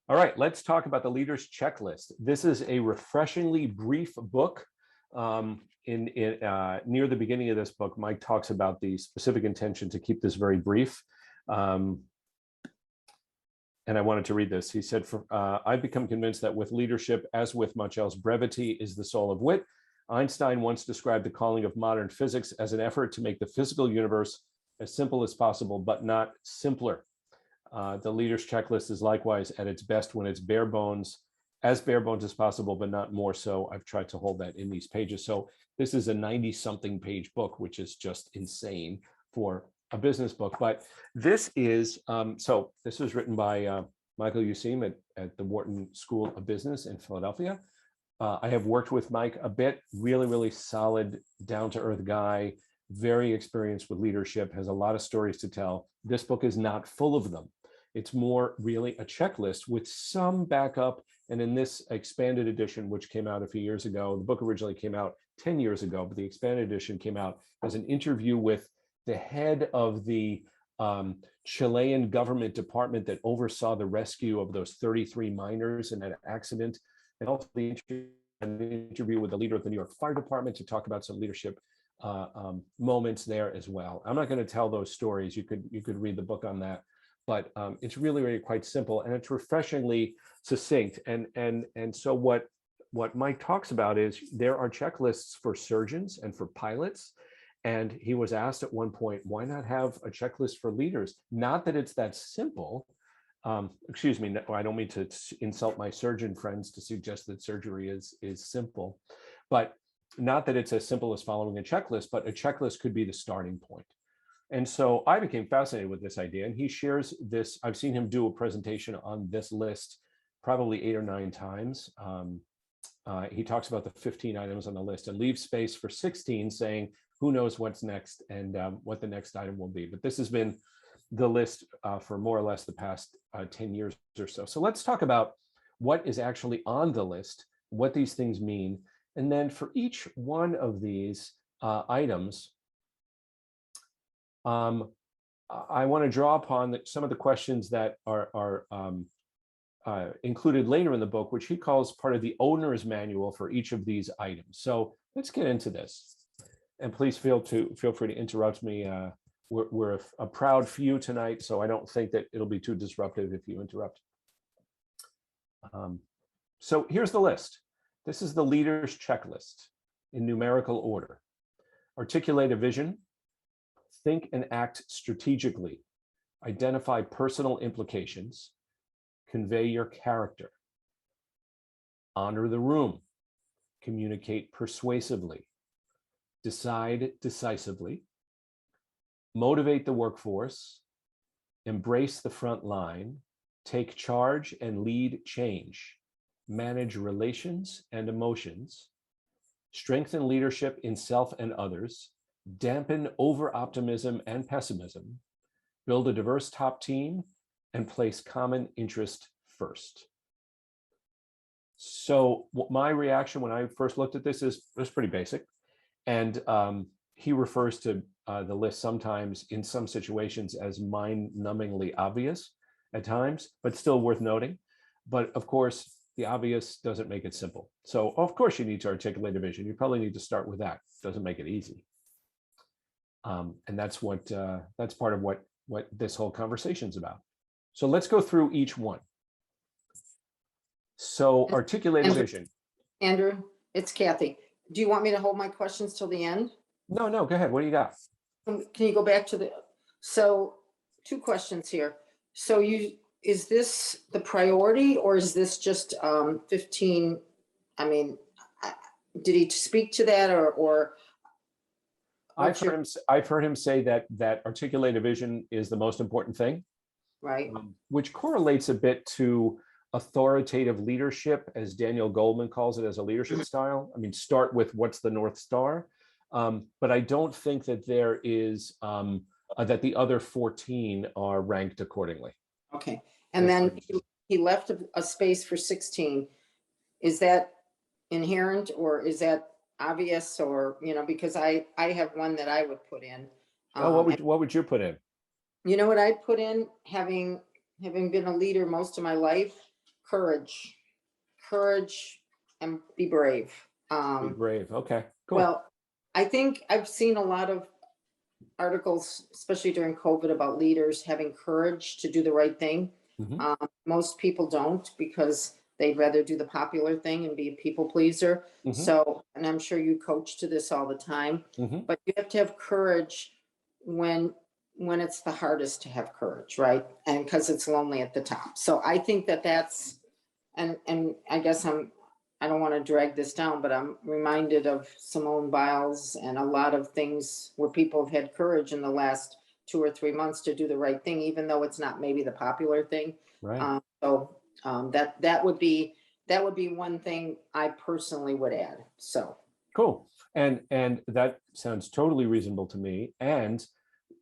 All right, let's talk about the Leader's Checklist. This is a refreshingly brief book. Near the beginning of this book, Mike talks about the specific intention to keep this very brief. And I wanted to read this. He said, I've become convinced that with leadership, as with much else, brevity is the soul of wit. Einstein once described the calling of modern physics as an effort to make the physical universe as simple as possible, but not simpler. The Leader's Checklist is likewise at its best when it's bare bones as possible, but not more so. I've tried to hold that in these pages. So this is a 90-something page book, which is just insane for a business book. But this is, this was written by Michael Useem at the Wharton School of Business in Philadelphia. I have worked with Mike a bit, really, really solid, down-to-earth guy, very experienced with leadership, has a lot of stories to tell. This book is not full of them. It's more really a checklist with some backup. And in this expanded edition, which came out a few years ago, the book originally came out 10 years ago, but the expanded edition came out as an interview with the head of the Chilean government department that oversaw the rescue of those 33 miners in that accident. And also an interview with the leader of the New York Fire Department to talk about some leadership moments there as well. I'm not going to tell those stories. You could read the book on that. But it's really, really quite simple, and it's refreshingly succinct. And so what Mike talks about is there are checklists for surgeons and for pilots. And he was asked at one point, why not have a checklist for leaders? Not that it's that simple. Excuse me, I don't mean to insult my surgeon friends to suggest that surgery is simple, but not that it's as simple as following a checklist, but a checklist could be the starting point. And so I became fascinated with this idea, and he shares this. I've seen him do a presentation on this list probably 8 or 9 times. He talks about the 15 items on the list and leaves space for 16, saying, who knows what's next and what the next item will be. But this has been the list for more or less the past 10 years or so. So let's talk about what is actually on the list, what these things mean. And then for each one of these items, I want to draw upon some of the questions that are included later in the book, which he calls part of the owner's manual for each of these items. So let's get into this. And please feel free to interrupt me. We're a proud few tonight, so I don't think that it'll be too disruptive if you interrupt. So here's the list. This is the Leader's Checklist in numerical order. Articulate a vision. Think and act strategically. Identify personal implications. Convey your character. Honor the room. Communicate persuasively. Decide decisively. Motivate the workforce. Embrace the front line. Take charge and lead change. Manage relations and emotions. Strengthen leadership in self and others. Dampen over-optimism and pessimism, build a diverse top team, and place common interest first. So my reaction when I first looked at this was pretty basic. And he refers to the list sometimes in some situations as mind-numbingly obvious at times, but still worth noting. But of course, the obvious doesn't make it simple. So of course you need to articulate a vision. You probably need to start with that. It doesn't make it easy. And that's part of what this whole conversation is about. So let's go through each one. So articulate a vision. Andrew, it's Kathy. Do you want me to hold my questions till the end? No, go ahead. What do you got? Can you go back to so 2 questions here. So is this the priority or is this just 15? I mean, did he speak to that or? I've heard him say that articulate a vision is the most important thing, right? Which correlates a bit to authoritative leadership, as Daniel Goleman calls it, as a leadership style. I mean, start with what's the North Star, but I don't think that there is that the other 14 are ranked accordingly. Okay, and then he left a space for 16. Is that inherent or is that obvious, or because I have one that I would put in. What would you put in? You know what I'd put in, having been a leader most of my life, courage, courage and be brave. Be brave. Okay, cool. Well, I think I've seen a lot of articles, especially during COVID, about leaders having courage to do the right thing. Mhm, Most people don't because they'd rather do the popular thing and be a people pleaser. mhm, So, and I'm sure you coach to this all the time, mhm. but you have to have courage when it's the hardest to have courage, right? And because it's lonely at the top. So I think that that's, and I guess I don't want to drag this down, but I'm reminded of Simone Biles and a lot of things where people have had courage in the last 2 or 3 months to do the right thing, even though it's not maybe the popular thing. Right. That would be one thing I personally would add. So Cool. And that sounds totally reasonable to me. And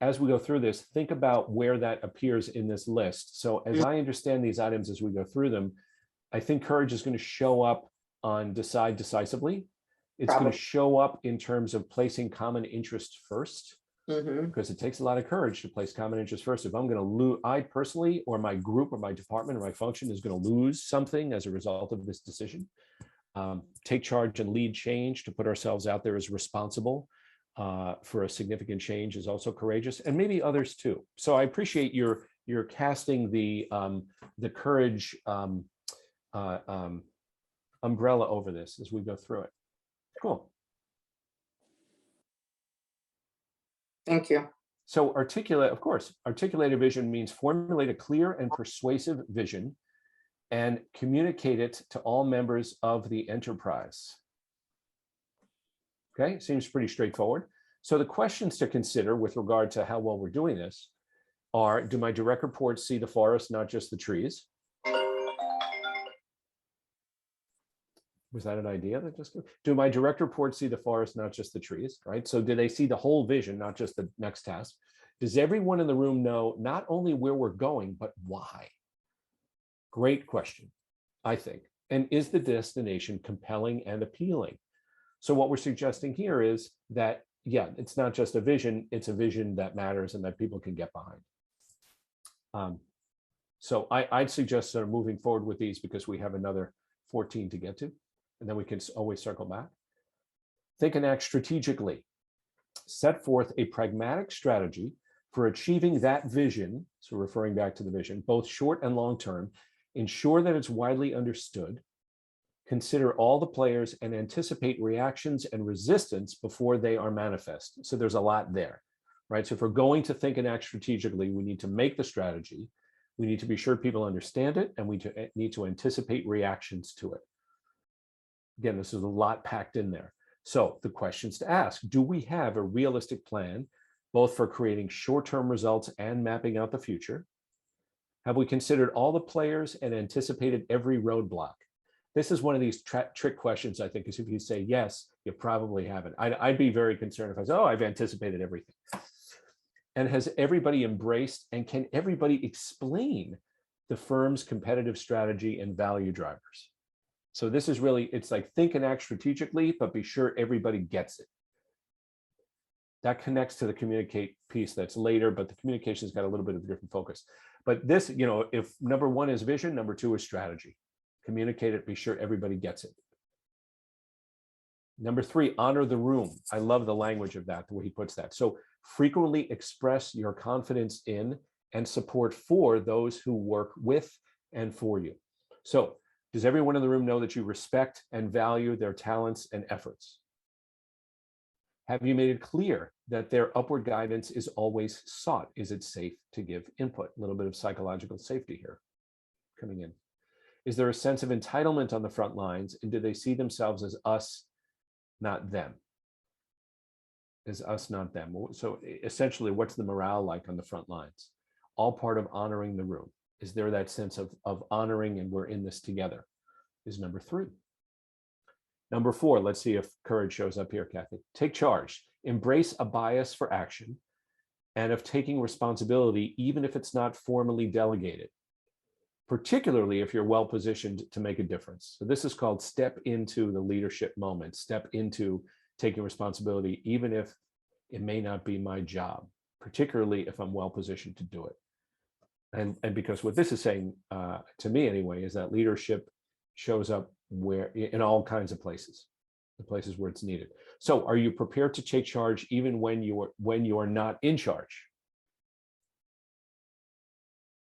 as we go through this, think about where that appears in this list. So as I understand these items as we go through them, I think courage is going to show up on decide decisively. It's going probably. to show up in terms of placing common interest first, Hmm. because it takes a lot of courage to place common interest first. If I'm going to lose, I personally, or my group, or my department, or my function is going to lose something as a result of this decision. Take charge and lead change, to put ourselves out there as responsible for a significant change, is also courageous, and maybe others too. So I appreciate your casting the courage umbrella over this as we go through it. Cool. Thank you. So articulate, of course, articulate a vision means formulate a clear and persuasive vision and communicate it to all members of the enterprise. Okay, seems pretty straightforward. So the questions to consider with regard to how well we're doing this are, do my direct reports see the forest, not just the trees? Was that an idea that just came? Do my direct reports see the forest, not just the trees, right? So do they see the whole vision, not just the next task? Does everyone in the room know not only where we're going, but why? Great question, I think. And is the destination compelling and appealing? So what we're suggesting here is that, yeah, it's not just a vision, it's a vision that matters and that people can get behind. So I'd suggest sort of moving forward with these, because we have another 14 to get to, and then we can always circle back. Think and act strategically. Set forth a pragmatic strategy for achieving that vision, so referring back to the vision, both short and long term. Ensure that it's widely understood. Consider all the players and anticipate reactions and resistance before they are manifest. So there's a lot there, right? So if we're going to think and act strategically, we need to make the strategy. We need to be sure people understand it, and we need to anticipate reactions to it. Again, this is a lot packed in there. So the questions to ask: do we have a realistic plan, both for creating short-term results and mapping out the future? Have we considered all the players and anticipated every roadblock? This is one of these trick questions, I think, is if you say yes, you probably haven't. I'd be very concerned if I said, oh, I've anticipated everything. And has everybody embraced, and can everybody explain the firm's competitive strategy and value drivers? So this is really, it's like think and act strategically, but be sure everybody gets it. That connects to the communicate piece that's later, but the communication's got a little bit of a different focus. But this, if number one is vision, number two is strategy. Communicate it, be sure everybody gets it. Number three, honor the room. I love the language of that, the way he puts that. So frequently express your confidence in and support for those who work with and for you. So does everyone in the room know that you respect and value their talents and efforts? Have you made it clear that their upward guidance is always sought? Is it safe to give input? A little bit of psychological safety here coming in. Is there a sense of entitlement on the front lines, and do they see themselves as us, not them? As us, not them. So essentially, what's the morale like on the front lines? All part of honoring the room. Is there that sense of honoring, and we're in this together? Is number three. Number four, let's see if courage shows up here, Kathy. Take charge. Embrace a bias for action and of taking responsibility, even if it's not formally delegated, particularly if you're well positioned to make a difference. So this is called step into the leadership moment, step into taking responsibility, even if it may not be my job, particularly if I'm well positioned to do it. And because what this is saying to me anyway, is that leadership shows up where in all kinds of places, the places where it's needed. So are you prepared to take charge even when you're not in charge?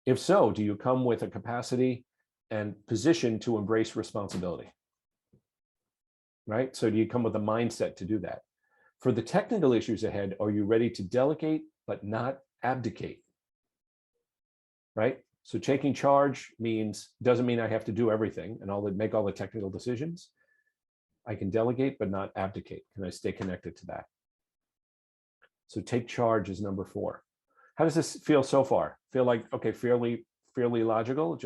If so, do you come with a capacity and position to embrace responsibility? Right? So do you come with a mindset to do that? For the technical issues ahead, are you ready to delegate but not abdicate? Right? So taking charge doesn't mean I have to do everything and make all the technical decisions. I can delegate but not abdicate. Can I stay connected to that? So take charge is number 4. How does this feel so far? Feel like, okay, fairly logical?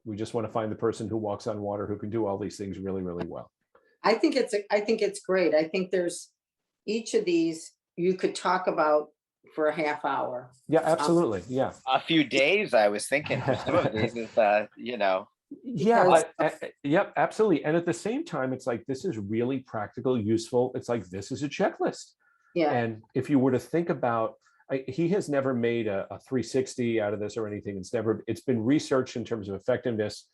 We just want to find the person who walks on water who can do all these things really, really well. I think it's great. I think there's each of these you could talk about for a half hour. Yeah, absolutely. Yeah. A few days, I was thinking for some of these is, Yeah, yep, absolutely. And at the same time, it's like, this is really practical, useful. It's like, this is a checklist. Yeah. And if you were to think about, he has never made a 360 out of this or anything. It's been researched in terms of effectiveness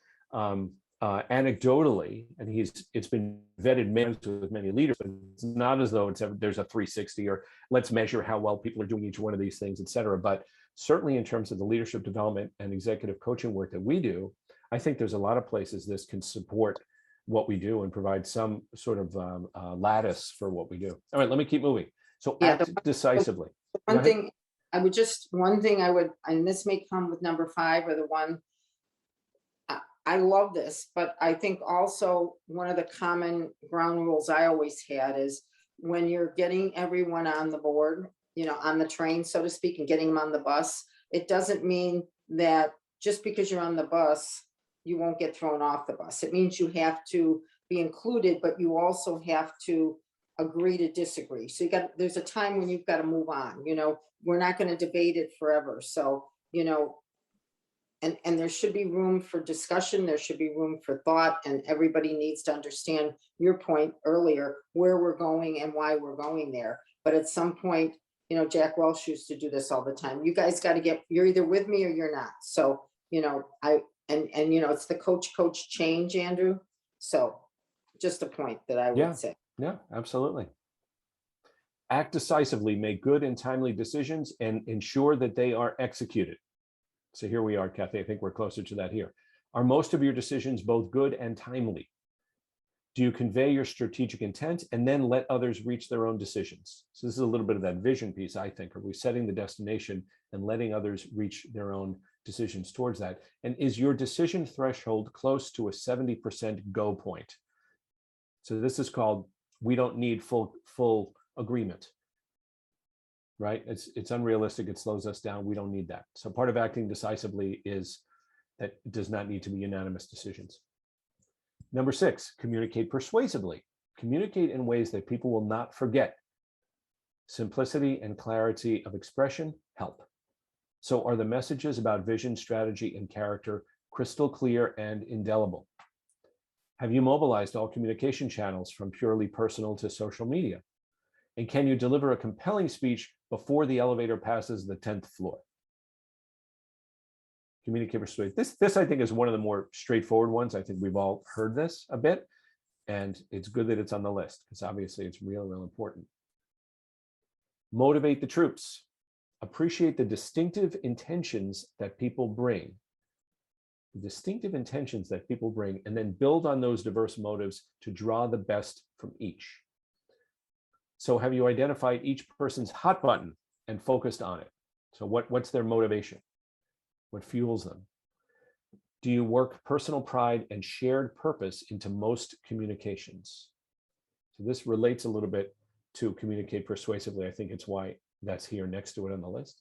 anecdotally, and it's been vetted with many leaders, but it's not as though there's a 360 or let's measure how well people are doing each one of these things, et cetera. But certainly in terms of the leadership development and executive coaching work that we do, I think there's a lot of places this can support what we do and provide some sort of lattice for what we do. All right, let me keep moving. So act decisively. One thing I would, and this may come with number 5 or the one, I love this, but I think also one of the common ground rules I always had is when you're getting everyone on the board, on the train, so to speak, and getting them on the bus, it doesn't mean that just because you're on the bus, you won't get thrown off the bus. It means you have to be included, but you also have to agree to disagree. So there's a time when you've got to move on. We're not going to debate it forever. So, and there should be room for discussion. There should be room for thought, and everybody needs to understand your point earlier, where we're going and why we're going there. But at some point, Jack Welch used to do this all the time. You guys got to you're either with me or you're not. So, it's the coach change, Andrew. So just a point that I would say. Yeah, absolutely. Act decisively, make good and timely decisions, and ensure that they are executed. So here we are, Kathy. I think we're closer to that here. Are most of your decisions both good and timely? Do you convey your strategic intent and then let others reach their own decisions? So this is a little bit of that vision piece, I think. Are we setting the destination and letting others reach their own decisions towards that? And is your decision threshold close to a 70% go point? So this is called, we don't need full agreement, right? It's unrealistic. It slows us down. We don't need that. So part of acting decisively is that it does not need to be unanimous decisions. Number 6, communicate persuasively. Communicate in ways that people will not forget. Simplicity and clarity of expression help. So are the messages about vision, strategy, and character crystal clear and indelible? Have you mobilized all communication channels from purely personal to social media? And can you deliver a compelling speech before the elevator passes the 10th floor? Communicate persuasively. This I think is one of the more straightforward ones. I think we've all heard this a bit, and it's good that it's on the list because obviously it's real important. Motivate the troops. Appreciate the distinctive intentions that people bring. And then build on those diverse motives to draw the best from each. So have you identified each person's hot button and focused on it? So what's their motivation? What fuels them? Do you work personal pride and shared purpose into most communications? So this relates a little bit to communicate persuasively. I think it's why that's here next to it on the list.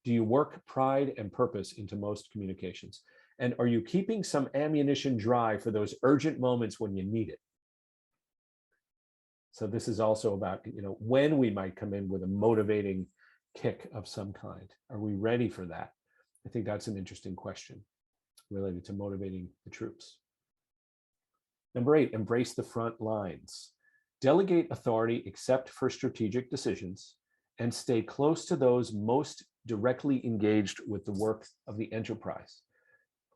Do you work pride and purpose into most communications? And are you keeping some ammunition dry for those urgent moments when you need it? So this is also about, when we might come in with a motivating kick of some kind. Are we ready for that? I think that's an interesting question related to motivating the troops. Number 8, embrace the front lines. Delegate authority except for strategic decisions and stay close to those most directly engaged with the work of the enterprise.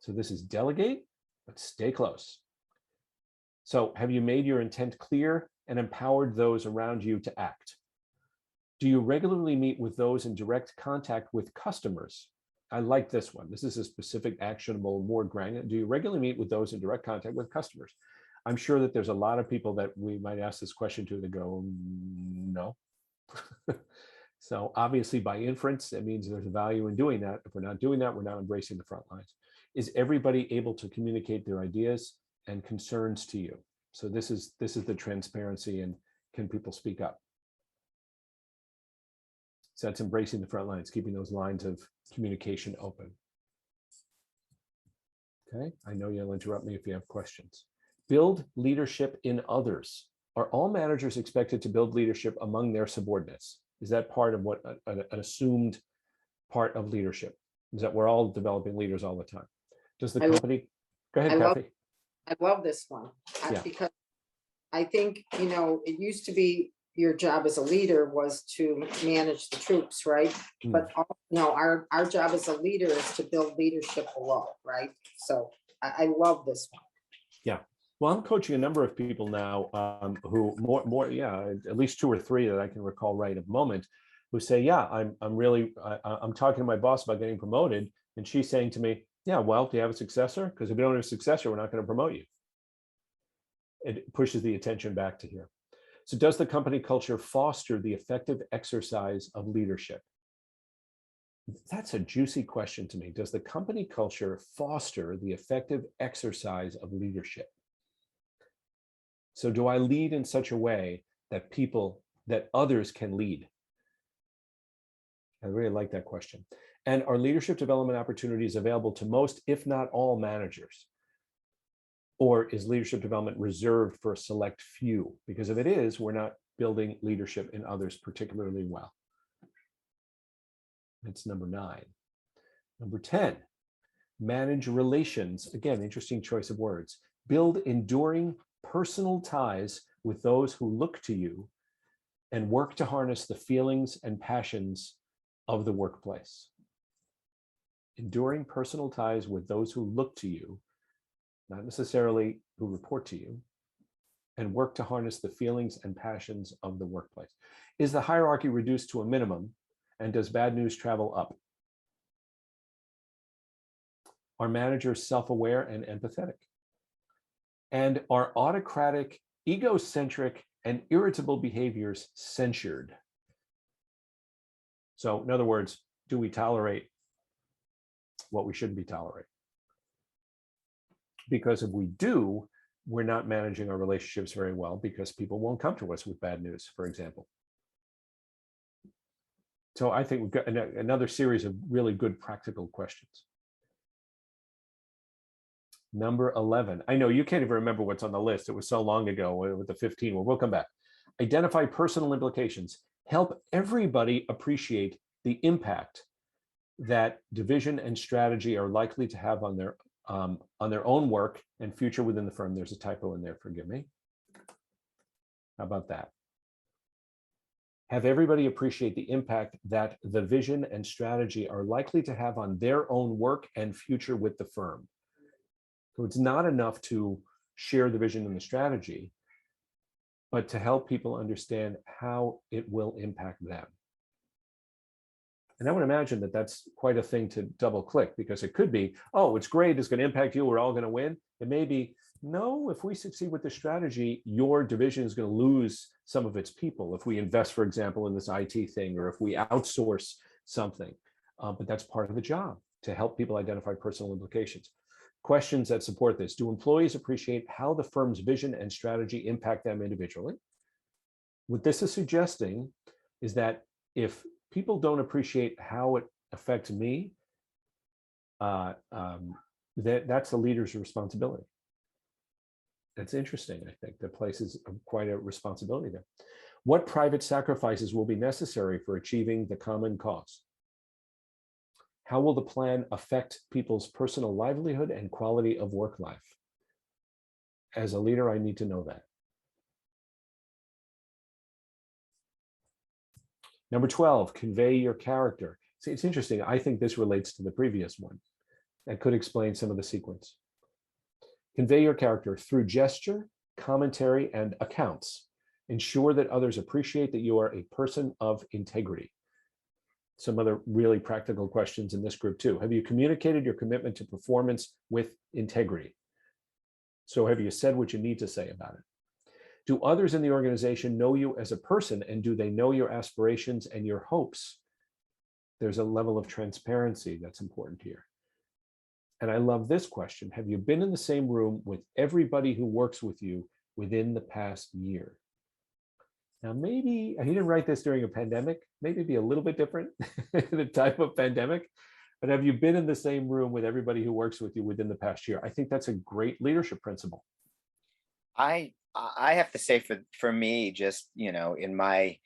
So this is delegate, but stay close. So have you made your intent clear and empowered those around you to act? Do you regularly meet with those in direct contact with customers? I like this one. This is a specific, actionable, more granular. Do you regularly meet with those in direct contact with customers? I'm sure that there's a lot of people that we might ask this question to that go, no. So obviously by inference, it means there's a value in doing that. If we're not doing that, we're not embracing the front lines. Is everybody able to communicate their ideas and concerns to you? So this is the transparency, and can people speak up? So that's embracing the front lines, keeping those lines of communication open. Okay, I know you'll interrupt me if you have questions. Build leadership in others. Are all managers expected to build leadership among their subordinates? Is that part of what an assumed part of leadership? Is that we're all developing leaders all the time? Does the company, go ahead, Kathy. I love this one Yeah. because I think, it used to be your job as a leader was to manage the troops, right? But our job as a leader is to build leadership below, right? So I love this one. Yeah. Well, I'm coaching a number of people now who at least 2 or 3 that I can recall right at the moment, who say, yeah, I'm talking to my boss about getting promoted. And she's saying to me, yeah, well, do you have a successor? Because if you don't have a successor, we're not going to promote you. It pushes the attention back to here. So does the company culture foster the effective exercise of leadership? That's a juicy question to me. Does the company culture foster the effective exercise of leadership? So do I lead in such a way that others can lead? I really like that question. And are leadership development opportunities available to most, if not all, managers? Or is leadership development reserved for a select few? Because if it is, we're not building leadership in others particularly well. That's number 9. Number 10, manage relations. Again, interesting choice of words. Build enduring personal ties with those who look to you and work to harness the feelings and passions of the workplace. Enduring personal ties with those who look to you, not necessarily who report to you, and work to harness the feelings and passions of the workplace. Is the hierarchy reduced to a minimum, and does bad news travel up? Are managers self-aware and empathetic? And are autocratic, egocentric, and irritable behaviors censured? So in other words, do we tolerate what we shouldn't be tolerating? Because if we do, we're not managing our relationships very well, because people won't come to us with bad news, for example. So I think we've got another series of really good practical questions. Number 11. I know you can't even remember what's on the list. It was so long ago with the 15. Well, we'll come back. Identify personal implications. Help everybody appreciate the impact that division and strategy are likely to have on their own work and future within the firm. There's a typo in there, forgive me. How about that? Have everybody appreciate the impact that the vision and strategy are likely to have on their own work and future with the firm. So it's not enough to share the vision and the strategy, but to help people understand how it will impact them. And I would imagine that that's quite a thing to double click, because it could be, oh, it's great, it's going to impact you, we're all going to win. It may be, no, if we succeed with the strategy, your division is going to lose some of its people if we invest, for example, in this IT thing, or if we outsource something. But that's part of the job, to help people identify personal implications. Questions that support this. Do employees appreciate how the firm's vision and strategy impact them individually? What this is suggesting is that if people don't appreciate how it affects me, that's the leader's responsibility. That's interesting. I think that places quite a responsibility there. What private sacrifices will be necessary for achieving the common cause? How will the plan affect people's personal livelihood and quality of work life? As a leader, I need to know that. Number 12, convey your character. See, it's interesting. I think this relates to the previous one. That could explain some of the sequence. Convey your character through gesture, commentary, and accounts. Ensure that others appreciate that you are a person of integrity. Some other really practical questions in this group too. Have you communicated your commitment to performance with integrity? So have you said what you need to say about it? Do others in the organization know you as a person, and do they know your aspirations and your hopes? There's a level of transparency that's important here. And I love this question. Have you been in the same room with everybody who works with you within the past year? Now, maybe he didn't write this during a pandemic, maybe be a little bit different, the type of pandemic, but have you been in the same room with everybody who works with you within the past year? I think that's a great leadership principle. I have to say for me, just, in my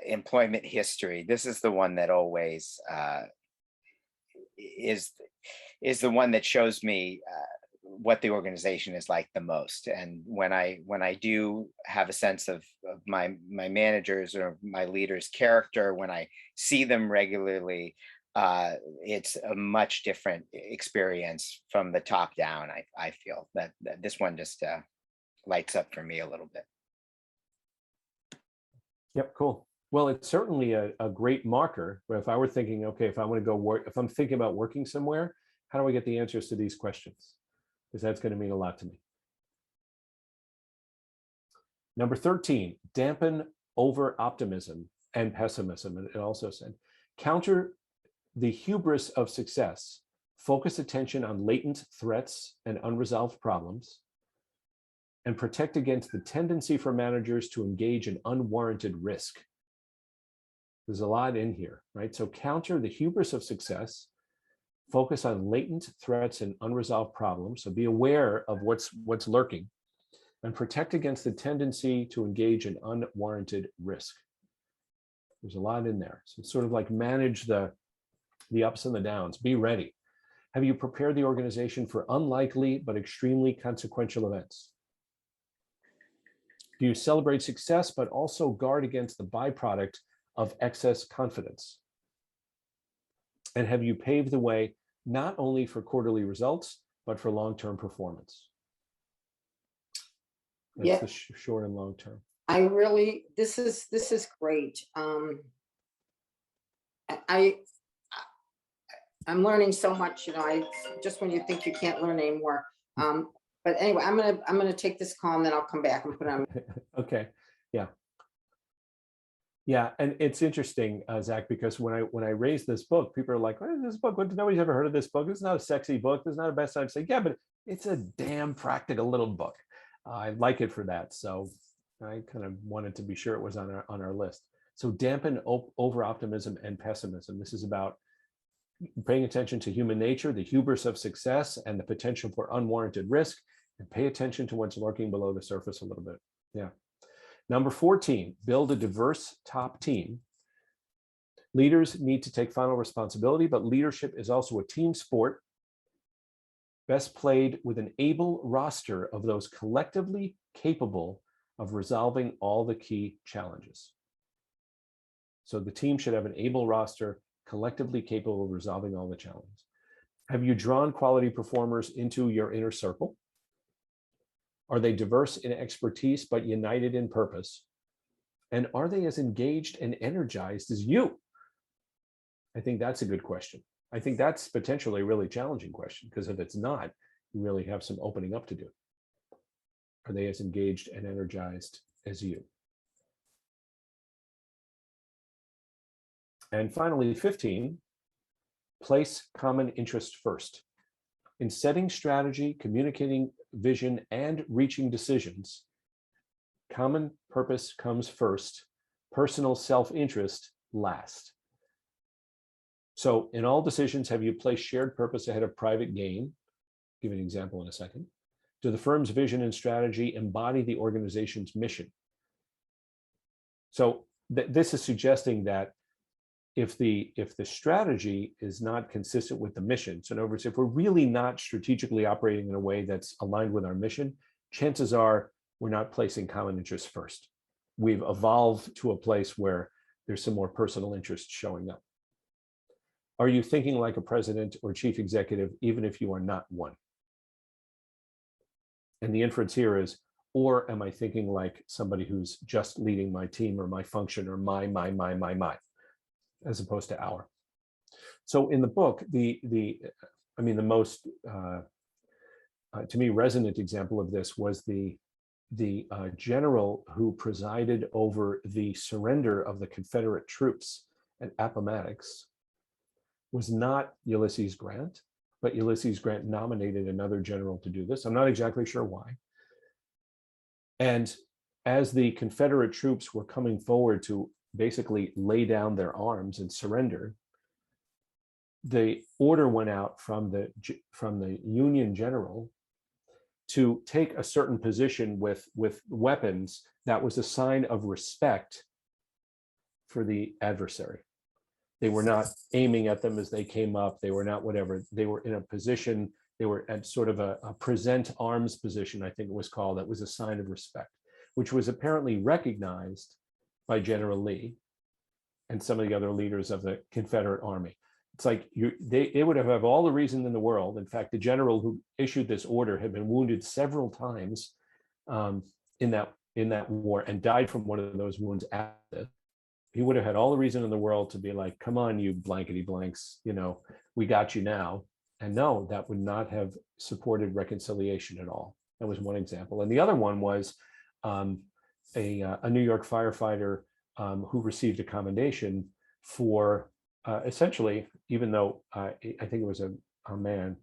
employment history, this is the one that always is the one that shows me what the organization is like the most. And when I do have a sense of my managers or my leaders' character, when I see them regularly, it's a much different experience from the top down. I feel that this one just lights up for me a little bit. Yep, cool. Well, it's certainly a great marker. But if I were thinking, okay, if I want to go work, if I'm thinking about working somewhere, how do I get the answers to these questions? Because that's going to mean a lot to me. Number 13, dampen over optimism and pessimism. And it also said, counter the hubris of success, focus attention on latent threats and unresolved problems, and protect against the tendency for managers to engage in unwarranted risk. There's a lot in here, right? So counter the hubris of success, focus on latent threats and unresolved problems. So be aware of what's lurking, and protect against the tendency to engage in unwarranted risk. There's a lot in there. So it's sort of like manage the ups and the downs. Be ready. Have you prepared the organization for unlikely but extremely consequential events? Do you celebrate success but also guard against the byproduct of excess confidence? And have you paved the way not only for quarterly results, but for long-term performance? That's the short and long term. I really, this is great. I'm learning so much, just when you think you can't learn anymore. But anyway, I'm gonna take this call and then I'll come back and put on. Okay. Yeah, and it's interesting, Zach, because when I raised this book, people are like, "What is this book? Nobody's ever heard of this book. It's not a sexy book. It's not a bestseller." I say, "Yeah, but it's a damn practical little book. I like it for that." So I kind of wanted to be sure it was on our list. So dampen over optimism and pessimism. This is about paying attention to human nature, the hubris of success, and the potential for unwarranted risk, and pay attention to what's lurking below the surface a little bit. Yeah. Number 14, build a diverse top team. Leaders need to take final responsibility, but leadership is also a team sport, best played with an able roster of those collectively capable of resolving all the key challenges. So the team should have an able roster, collectively capable of resolving all the challenges. Have you drawn quality performers into your inner circle? Are they diverse in expertise, but united in purpose? And are they as engaged and energized as you? I think that's a good question. I think that's potentially a really challenging question, because if it's not, you really have some opening up to do. Are they as engaged and energized as you? And finally, 15, place common interest first. In setting strategy, communicating vision, and reaching decisions, common purpose comes first, personal self-interest last. So in all decisions, have you placed shared purpose ahead of private gain? I'll give you an example in a second. Do the firm's vision and strategy embody the organization's mission? So this is suggesting that if the strategy is not consistent with the mission, so in other words, if we're really not strategically operating in a way that's aligned with our mission, chances are we're not placing common interests first. We've evolved to a place where there's some more personal interest showing up. Are you thinking like a president or chief executive, even if you are not one? And the inference here is, or am I thinking like somebody who's just leading my team or my function or my, as opposed to our? So in the book, the most, to me, resonant example of this was the general who presided over the surrender of the Confederate troops at Appomattox was not Ulysses Grant, but Ulysses Grant nominated another general to do this. I'm not exactly sure why. And as the Confederate troops were coming forward to basically lay down their arms and surrender, the order went out from the Union general to take a certain position with weapons that was a sign of respect for the adversary. They were not aiming at them as they came up. They were not whatever. They were in a position, they were at sort of a present arms position, I think it was called, that was a sign of respect, which was apparently recognized by General Lee and some of the other leaders of the Confederate Army. It's like they would have all the reason in the world. In fact, the general who issued this order had been wounded several times in that war and died from one of those wounds after. He would have had all the reason in the world to be like, come on, you blankety blanks, we got you now. And no, that would not have supported reconciliation at all. That was one example. And the other one was a New York firefighter who received a commendation for essentially, even though I think it was a man,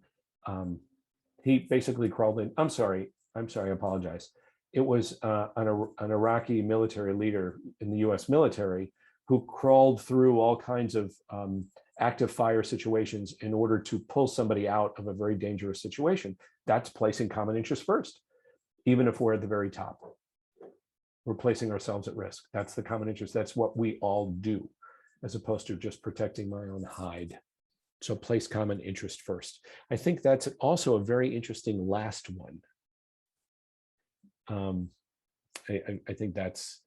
he basically crawled in. I'm sorry, I apologize. It was an Iraqi military leader in the US military who crawled through all kinds of active fire situations in order to pull somebody out of a very dangerous situation. That's placing common interest first, even if we're at the very top. We're placing ourselves at risk. That's the common interest. That's what we all do, as opposed to just protecting my own hide. So place common interest first. I think that's also a very interesting last one. I think that's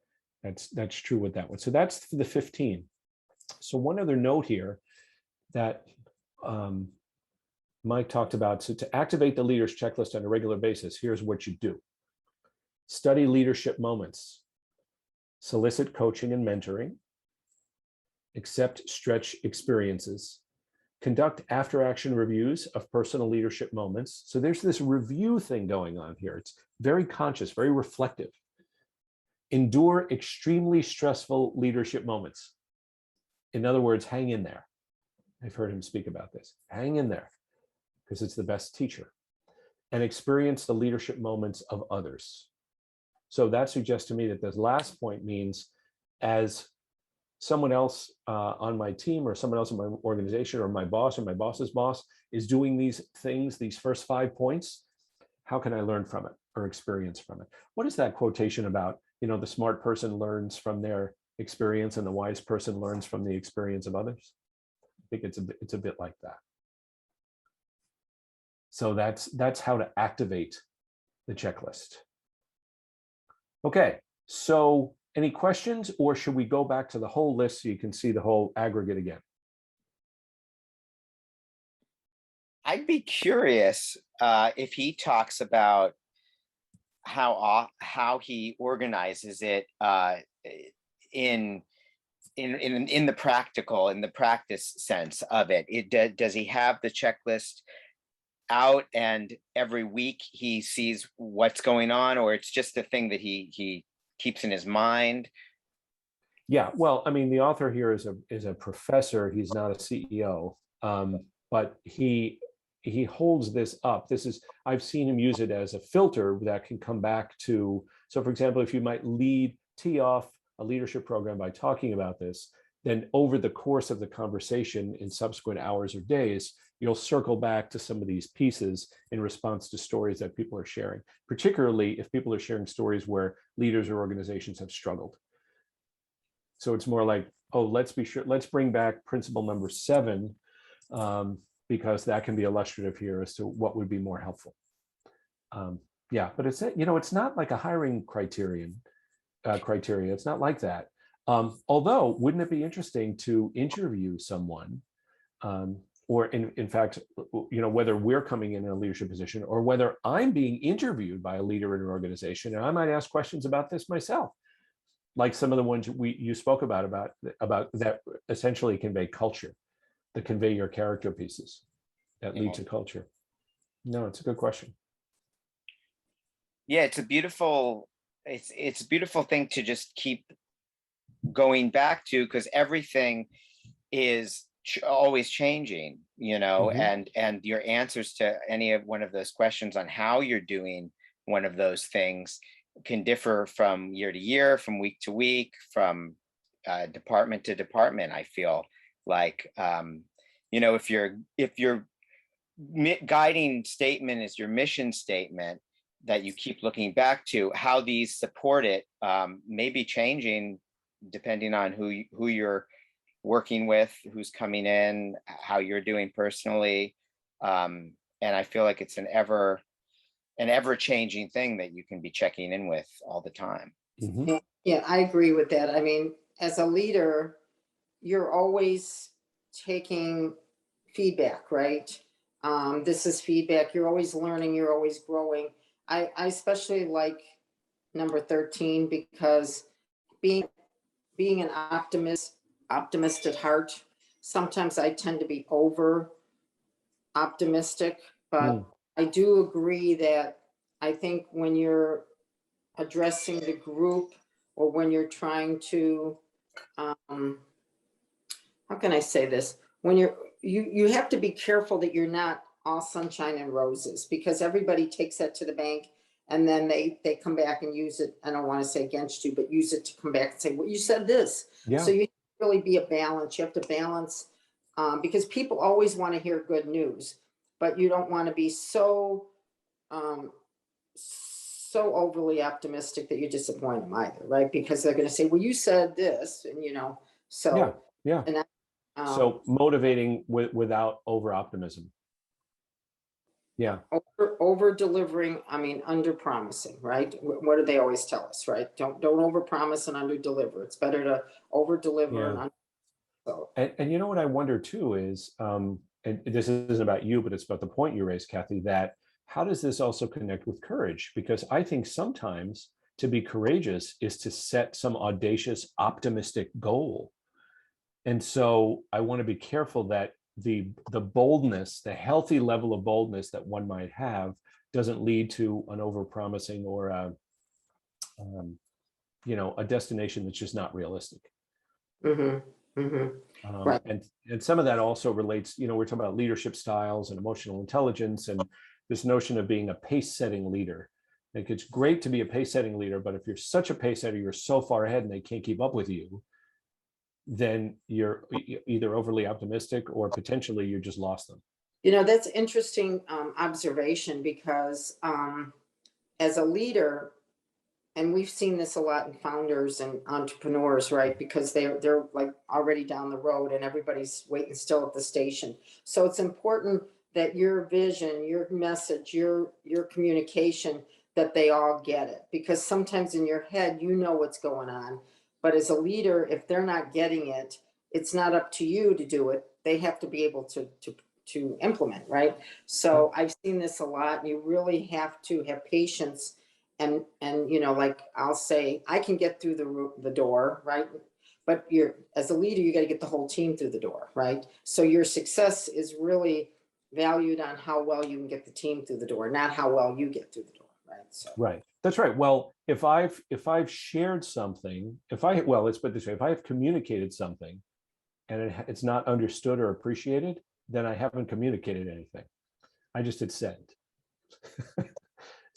true with that one. So that's the 15. So one other note here that Mike talked about, so to activate the leader's checklist on a regular basis, here's what you do. Study leadership moments, solicit coaching and mentoring, accept stretch experiences, conduct after-action reviews of personal leadership moments. So there's this review thing going on here. It's very conscious, very reflective. Endure extremely stressful leadership moments. In other words, hang in there. I've heard him speak about this. Hang in there, because it's the best teacher. And experience the leadership moments of others. So that suggests to me that this last point means, as someone else on my team or someone else in my organization or my boss or my boss's boss is doing these things, these first 5 points, how can I learn from it or experience from it? What is that quotation about? The smart person learns from their experience and the wise person learns from the experience of others. I think it's a bit like that. So that's how to activate the checklist. Okay, so any questions, or should we go back to the whole list so you can see the whole aggregate again? I'd be curious if he talks about how he organizes it in the practice sense of it. Does he have the checklist out and every week he sees what's going on, or it's just a thing that he keeps in his mind? Yeah, well, I mean, the author here is a professor. He's not a CEO, but he holds this up. I've seen him use it as a filter that can come back to. So, for example, if you might tee off a leadership program by talking about this, then over the course of the conversation in subsequent hours or days, you'll circle back to some of these pieces in response to stories that people are sharing, particularly if people are sharing stories where leaders or organizations have struggled. So it's more like, oh, let's bring back principle number 7, because that can be illustrative here as to what would be more helpful. Yeah, but it's not like a hiring criteria. It's not like that. Although, wouldn't it be interesting to interview someone or in fact, whether we're coming in a leadership position or whether I'm being interviewed by a leader in an organization, and I might ask questions about this myself, like some of the ones you spoke about that essentially convey culture, that convey your character pieces that lead to culture. No, it's a good question. Yeah, it's a beautiful thing to just keep going back to, because everything is always changing, and your answers to any of one of those questions on how you're doing one of those things can differ from year to year, from week to week, from department to department. I feel like if your guiding statement is your mission statement that you keep looking back to, how these support it may be changing depending on who you're working with, who's coming in, how you're doing personally. And I feel like it's an ever changing thing that you can be checking in with all the time. Mm-hmm. Yeah, I agree with that. I mean, as a leader, you're always taking feedback, right? This is feedback. You're always learning, you're always growing. I especially like number 13, because being an optimist at heart, sometimes I tend to be over optimistic, but I do agree that I think when you're addressing the group, or when you're trying to, how can I say this? When you have to be careful that you're not all sunshine and roses, because everybody takes that to the bank, and then they come back and use it. I don't want to say against you, but use it to come back and say, well, you said this. Yeah. So you really be a balance. You have to balance, because people always want to hear good news, but you don't want to be so overly optimistic that you disappoint them either, right? Because they're going to say, well, you said this, and so yeah. And So motivating without over optimism. Yeah. over delivering, I mean, under promising, right? What do they always tell us, right? Don't over promise and under deliver. It's better to over deliver and under. So. And what I wonder too is, and this isn't about you, but it's about the point you raised, Kathy, that how does this also connect with courage? Because I think sometimes to be courageous is to set some audacious, optimistic goal. And so I want to be careful that the boldness, the healthy level of boldness that one might have, doesn't lead to an overpromising or a destination that's just not realistic. Mm-hmm. Mm-hmm. Right. And some of that also relates, we're talking about leadership styles and emotional intelligence, and this notion of being a pace-setting leader. Like, it's great to be a pace-setting leader, but if you're such a pace setter, you're so far ahead and they can't keep up with you, then you're either overly optimistic or potentially you just lost them. That's interesting observation, because as a leader, and we've seen this a lot in founders and entrepreneurs, right? Because they're like already down the road and everybody's waiting still at the station. So it's important that your vision, your message, your communication, that they all get it. Because sometimes in your head, what's going on. But as a leader, if they're not getting it, it's not up to you to do it. They have to be able to implement, right? So I've seen this a lot. You really have to have patience. And like I'll say, I can get through the door, right? But as a leader, you got to get the whole team through the door, right? So your success is really valued on how well you can get the team through the door, not how well you get through the door, right? So. Right. That's right. Well, if I've shared something, let's put it this way, if I have communicated something and it's not understood or appreciated, then I haven't communicated anything. I just hit send.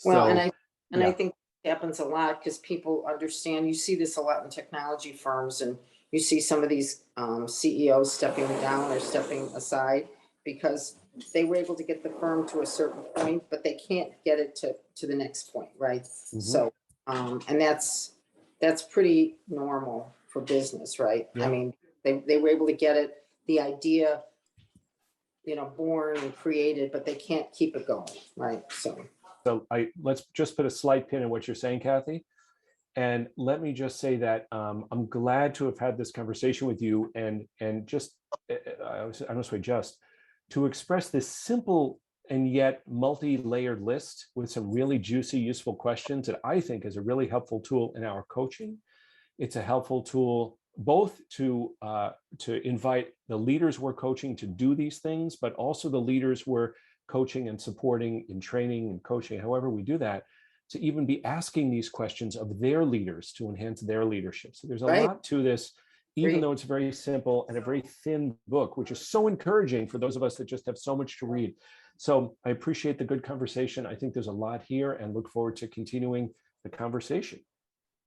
Well, I think it happens a lot because people understand. You see this a lot in technology firms, and you see some of these CEOs stepping down or stepping aside because they were able to get the firm to a certain point, but they can't get it to the next point, right? Mm-hmm. So, and that's pretty normal for business, right? Yeah. I mean, they were able to get it, the idea, born and created, but they can't keep it going, right? So let's just put a slight pin in what you're saying, Kathy. And let me just say that I'm glad to have had this conversation with you, and just I don't say just to express this simple and yet multi-layered list with some really juicy, useful questions that I think is a really helpful tool in our coaching. It's a helpful tool both to invite the leaders we're coaching to do these things, but also the leaders we're coaching and supporting in training and coaching, however we do that, to even be asking these questions of their leaders to enhance their leadership. So there's a Right. lot to this, even Great. though it's very simple and a very thin book, which is so encouraging for those of us that just have so much to read. So I appreciate the good conversation. I think there's a lot here and look forward to continuing the conversation.